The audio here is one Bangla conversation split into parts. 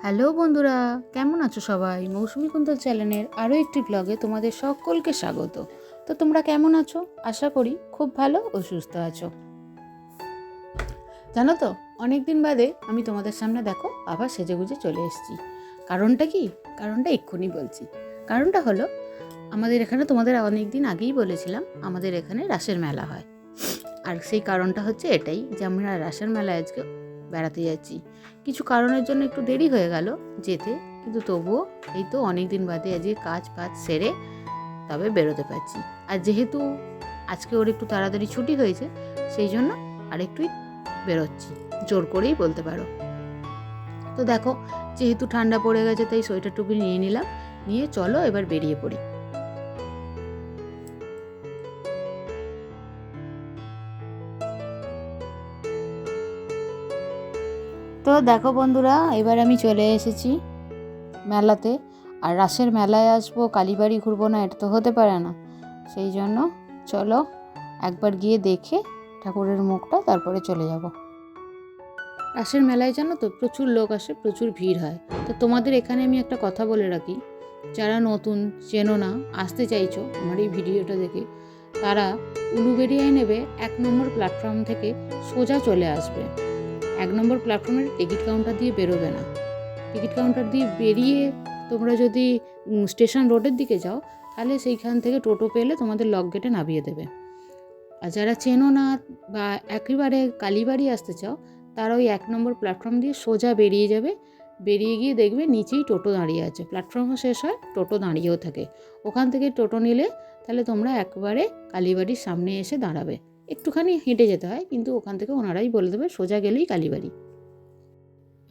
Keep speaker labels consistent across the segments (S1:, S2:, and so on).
S1: হ্যালো বন্ধুরা, কেমন আছো সবাই? মৌসুমী কুন্তল চ্যানেলের আরও একটি ব্লগে তোমাদের সকলকে স্বাগত। তো তোমরা কেমন আছো? আশা করি খুব ভালো ও সুস্থ আছো। জানো তো, অনেক দিন বাদে আমি তোমাদের সামনে দেখো আবার সেজেগুজে চলে এসেছি। কারণটা কি? কারণটা এক্ষুনি বলছি। কারণটা হলো, আমাদের এখানে তোমাদের অনেক দিন আগেই বলেছিলাম আমাদের এখানে রাসের মেলা হয়। আর সেই কারণটা হচ্ছে এটাই যে আমরা রাসের মেলায় আজকে বেড়াতে যাচ্ছি। কিছু কারণের জন্য একটু দেরি হয়ে গেল যেতে, কিন্তু তবুও এই তো অনেক দিন বাদে আজকে কাজ সেরে তবে বেরোতে পারছি। আর যেহেতু আজকে ওর একটু তাড়াতাড়ি ছুটি হয়েছে, সেই জন্য আরেকটুই বেরোচ্ছি, জোর করেই বলতে পারো। তো দেখো, যেহেতু ঠান্ডা পড়ে গেছে তাই সোয়েটার টুপি নিয়ে নিলাম, নিয়ে চলো এবার বেরিয়ে পড়ি। তো দেখো বন্ধুরা, এবার আমি চলে এসেছি মেলাতে। আর রাসের মেলায় আসবো, কালীবাড়ি ঘুরবো না, এটা তো হতে পারে না। সেই জন্য চলো একবার গিয়ে দেখে ঠাকুরের মুখটা তারপরে চলে যাব। রাসের মেলায় জানো তো প্রচুর লোক আসে, প্রচুর ভিড় হয়। তো তোমাদের এখানে আমি একটা কথা বলে রাখি, যারা নতুন চেনো না, আসতে চাইছো আমার এই ভিডিওটা দেখে, তারা উলুবেড়িয়ায় নেবে 1 নম্বর প্ল্যাটফর্ম থেকে সোজা চলে আসবে। 1 নম্বর প্ল্যাটফর্মের টিকিট কাউন্টার দিয়ে বেরোবে না। টিকিট কাউন্টার দিয়ে বেরিয়ে তোমরা যদি স্টেশন রোডের দিকে যাও, তাহলে সেইখান থেকে টোটো পেলে তোমাদের লক গেটে নামিয়ে দেবে। আর যারা চেনো না বা একেবারে কালীবাড়ি আসতে চাও, তারা ওই 1 নম্বর প্ল্যাটফর্ম দিয়ে সোজা বেরিয়ে যাবে। বেরিয়ে গিয়ে দেখবে নিচেই টোটো দাঁড়িয়ে আছে, প্ল্যাটফর্মও শেষ হয়, টোটো দাঁড়িয়েও থাকে। ওখান থেকে টোটো নিলে তাহলে তোমরা একবারে কালীবাড়ির সামনে এসে দাঁড়াবে। একটুখানি হেঁটে যেতে হয়, কিন্তু ওখান থেকে ওনারাই বলে দেবে সোজা গেলেই কালীবাড়ি।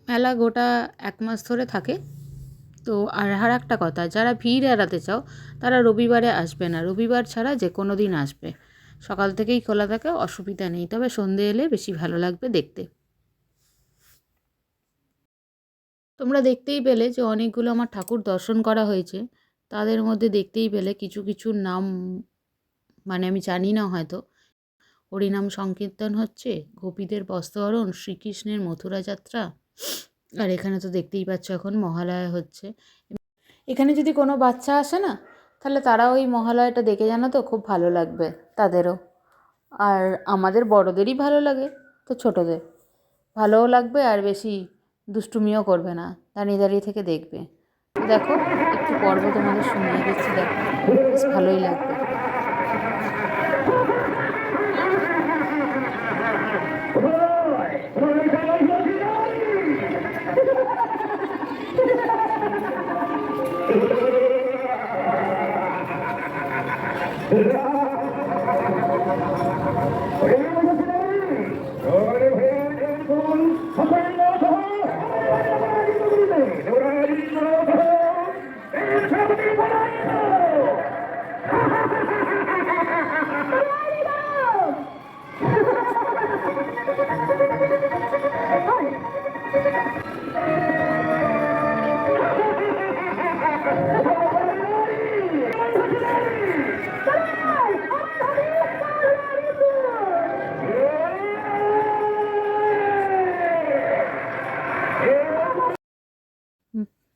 S1: মেলা গোটা 1 মাস ধরে থাকে। তো আর একটা কথা, যারা ভিড় এড়াতে চাও তারা রবিবারে আসবে না, রবিবার ছাড়া যে কোনো দিন আসবে। সকাল থেকেই খোলা থাকে, অসুবিধা নেই, তবে সন্ধে এলে বেশি ভালো লাগবে দেখতে। তোমরা দেখতেই পেলে যে অনেকগুলো আমার ঠাকুর দর্শন করা হয়েছে। তাদের মধ্যে দেখতেই পেলে কিছু কিছু নাম মানে আমি জানি না হয়তো। হরিনাম সংকীর্তন হচ্ছে, গোপীদের বস্ত্রহরণ, শ্রীকৃষ্ণের মথুরা যাত্রা। আর এখানে তো দেখতেই পাচ্ছ এখন মহালয়া হচ্ছে। এখানে যদি কোনো বাচ্চা আসে না, তাহলে তারা ওই মহালয়াটা দেখে জানো তো খুব ভালো লাগবে তাদেরও। আর আমাদের বড়দেরই ভালো লাগে, তো ছোটদের ভালোও লাগবে, আর বেশি দুষ্টুমিও করবে না, দাঁড়িয়ে দাঁড়িয়ে থেকে দেখবে। তো দেখো, একটু পর্ব তোমাদের শুনিয়ে দিচ্ছি, দেখো বেশ ভালোই লাগবে।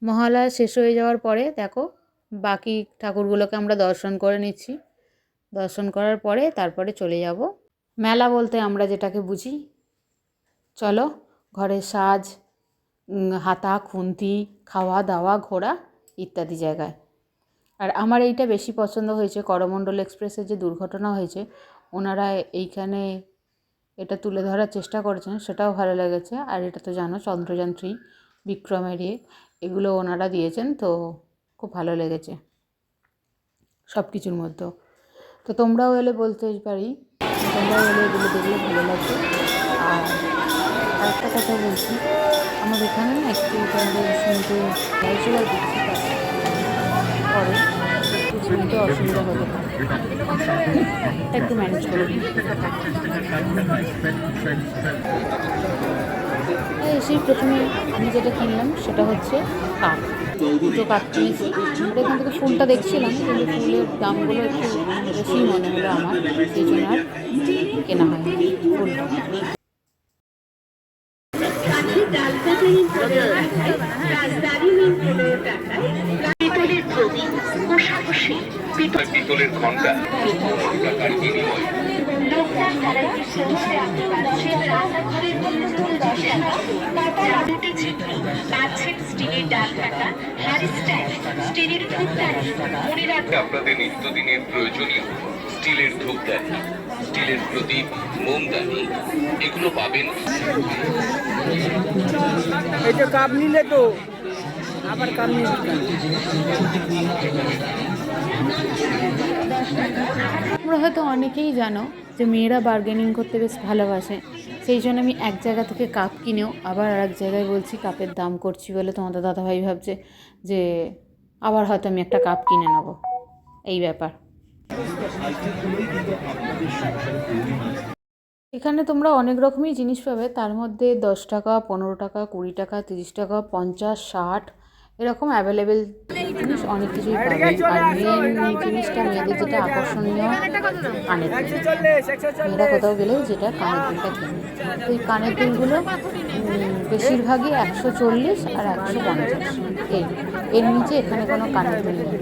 S1: মহালয়া শেষ হয়ে যাওয়ার পরে দেখো বাকি ঠাকুরগুলোকে আমরা দর্শন করে নিচ্ছি। দর্শন করার পরে তারপরে চলে যাব মেলা বলতে আমরা যেটাকে বুঝি। চলো, ঘরের সাজ, হাতা খুন্তি, খাওয়া দাওয়া, ঘোরা ইত্যাদি জায়গায়। আর আমার এইটা বেশি পছন্দ হয়েছে, করমণ্ডল এক্সপ্রেসের যে দুর্ঘটনা হয়েছে, ওনারা এইখানে এটা তুলে ধরার চেষ্টা করেছেন, সেটাও ভালো লেগেছে। আর এটা তো জানো চন্দ্রযান 3 বিক্রমের এগুলো ওনারা দিয়েছেন, তো খুব ভালো লেগেছে সব কিছুর মধ্যেও। তো তোমরাও এলে বলতে পারি, তোমরাও এলে এগুলো দেখলে ভালো লাগবে। আর আরেকটা কথা বলছি, আমার এখানে না একটু তোমাদের শুনতে ভয়েসওভার দিচ্ছি, পরে একটু শুনতে অসুবিধা হতে পারে, এটা একটু ম্যানেজ করে দিই। এসেই প্রথমে আমি যেটা কিনলাম সেটা হচ্ছে কাঠ, দুটো কাঠ কিনেছি। আর এখান থেকে ফুলটা দেখছিলাম, কিন্তু ফুলের দামগুলো একটু বেশিই মনে হলো আমার, সেই জন্য আর কেনা হয়নি ফুলটা।
S2: পিতলের ঘন্টা 15 টাকার বিনিময়ে আপনাদের নিত্যদিনের প্রয়োজনীয় স্টিলের ধূপদানি, স্টিলের প্রদীপ, মোমদানি এগুলো পাবেন।
S3: এই যে কাপ নিলে তো আবার কাপ নিয়ে
S1: তোমরা হয়তো অনেকেই জানো যে মেয়েরা বার্গেনিং করতে বেশ ভালোবাসে, সেই জন্য আমি এক জায়গা থেকে কাপ কিনেও আবার আর এক জায়গায় বলছি কাপের দাম করছি বলে তোমাদের দাদাভাই ভাবছে যে আবার হয়তো আমি একটা কাপ কিনে নেবো, এই ব্যাপার। এখানে তোমরা অনেক রকমই জিনিস পাবে, তার মধ্যে 10 টাকা, 15 টাকা, 20 টাকা, 30 টাকা, 50, 60 এরকম অ্যাভেলেবেল জিনিস অনেক কিছুই পাবে। আর মেন জিনিসটা মেয়েদের যেটা আকর্ষণীয় কানের দুল। মেয়েরা কোথাও গেলেও যেটা কানের দুলটা কেনে, তো এই কানের দুলগুলো বেশিরভাগই 140 আর 150 এর নিচে এখানে কোনো কানের দুল নেই।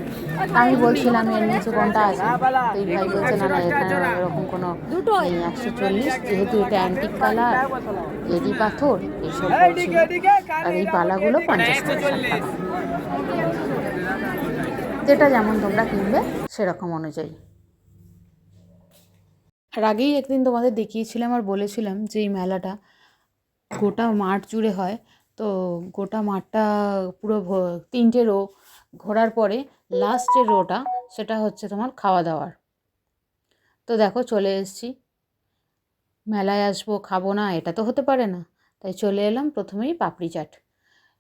S1: আমি বলছিলাম এর নিচে কোনটা আছে, তো এই ভাই বলছে না না এখানে এরকম কোনো নেই, 140, যেহেতু এটা অ্যান্টিক কালার, এডি পাথর এইসব বলছিল। আর এই পালাগুলো 50 থেকে 60 টাকা, যেটা যেমন তোমরা কিনবে সেরকম অনুযায়ী। আর আগেই একদিন তোমাদের দেখিয়েছিলাম আর বলেছিলাম যে এই মেলাটা গোটা মাঠ জুড়ে হয়, তো গোটা মাঠটা পুরো 3টে রো ঘোরার পরে লাস্টের রোটা সেটা হচ্ছে তোমার খাওয়া দাওয়ার। তো দেখো চলে এসেছি, মেলায় আসবো খাবো না এটা তো হতে পারে না, তাই চলে এলাম প্রথমেই পাপড়ি চাট।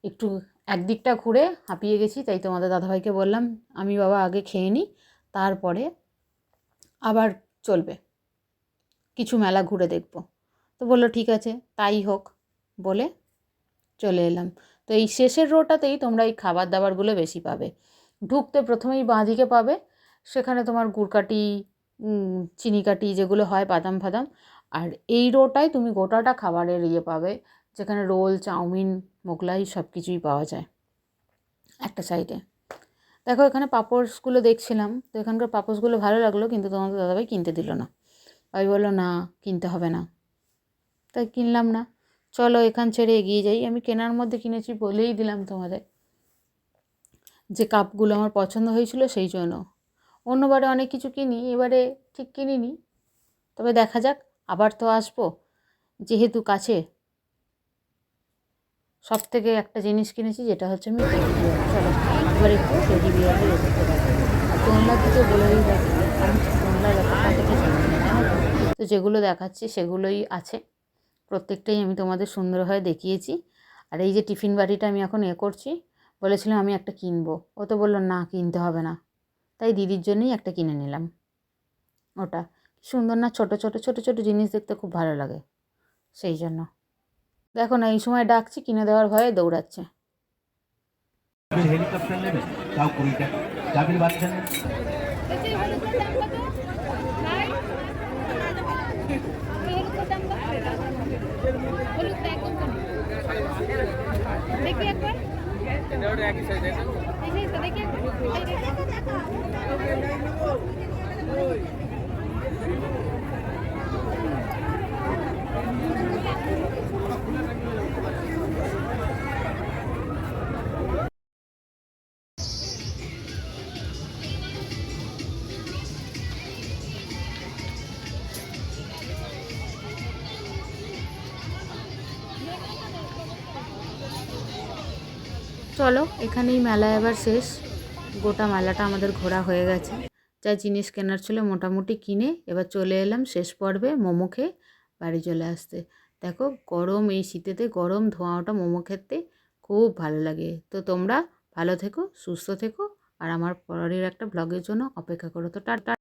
S1: একটু একদিকটা ঘুরে হাঁপিয়ে গেছি, তাই তোমাদের দাদাভাইকে বললাম আমি বাবা আগে খেয়ে নিই, তারপরে আবার চলবে, কিছু মেলা ঘুরে দেখব। তো বললো ঠিক আছে তাই হোক বলে চলে এলাম। তো এই শেষের রোটাতেই তোমরা এই খাবার দাবারগুলো বেশি পাবে। ঢুকতে প্রথমেই বাঁদিকে পাবে, সেখানে তোমার গুড়কাঠি, চিনিকাঠি যেগুলো হয়, বাদাম ফাদাম। আর এই রোটায় তুমি গোটাটা খাবারের পাবে, যেখানে রোল, চাউমিন, মোগলাই সব কিছুই পাওয়া যায় একটা সাইডে। দেখো এখানে পাপড়সগুলো দেখছিলাম, তো এখানকার পাপড়সগুলো ভালো লাগলো, কিন্তু তোমাদের দাদাভাই কিনতে দিল না। ভাই বললো না কিনতে হবে না, তাই কিনলাম না, চলো এখান ছেড়ে এগিয়ে যাই। আমি কেনার মধ্যে কিনেছি বলেই দিলাম তোমাদের যে কাপগুলো আমার পছন্দ হয়েছিল, সেই জন্য। অন্যবারে অনেক কিছু কিনি, এবারে ঠিক কিনিনি, তবে দেখা যাক, আবার তো আসবো যেহেতু কাছে। সব থেকে একটা জিনিস কিনেছি, যেটা হচ্ছে আমি টেডি বিয়ার। চলো এবার একটু টেডি বিয়ারে দেখতে পাবো। আর তোমরা দিকে বলেই দেখো, আমি তোমরা ব্যাপারটা থেকে জানি না, জানো তো যেগুলো দেখাচ্ছি সেগুলোই আছে, প্রত্যেকটাই আমি তোমাদের সুন্দরভাবে দেখিয়েছি। আর এই যে টিফিন বাটিটা আমি এখন করছি, বলেছিলাম আমি একটা কিনবো, ও তো বললো না কিনতে হবে না, তাই দিদির জন্যই একটা কিনে নিলাম। ওটা সুন্দর না, ছোটো ছোটো ছোটো ছোটো জিনিস দেখতে খুব ভালো লাগে, সেই জন্য। দেখো না এই সময় ডাকছি, কিনে দেওয়ার ভয়ে দৌড়াচ্ছে।
S4: হেলিকপ্টার নেবেন তাও 20 টাকা, যাদের বাচ্চা নেন
S5: দেখি একবার দেখি
S1: চলো এখানেই মেলা এবার শেষ, গোটা মেলাটা আমাদের ঘোরা হয়ে গেছে। যা জিনিস কেনার ছিল মোটামুটি কিনে এবার চলে এলাম শেষ পর্বে মোমো খেয়ে বাড়ি চলে আসতে। দেখো গরম, এই শীতেতে গরম ধোঁয়া ওটা মোমো খেতে খুব ভালো লাগে। তো তোমরা ভালো থেকো, সুস্থ থেকো, আর আমার পরের একটা ব্লগের জন্য অপেক্ষা করো। তো টাটা।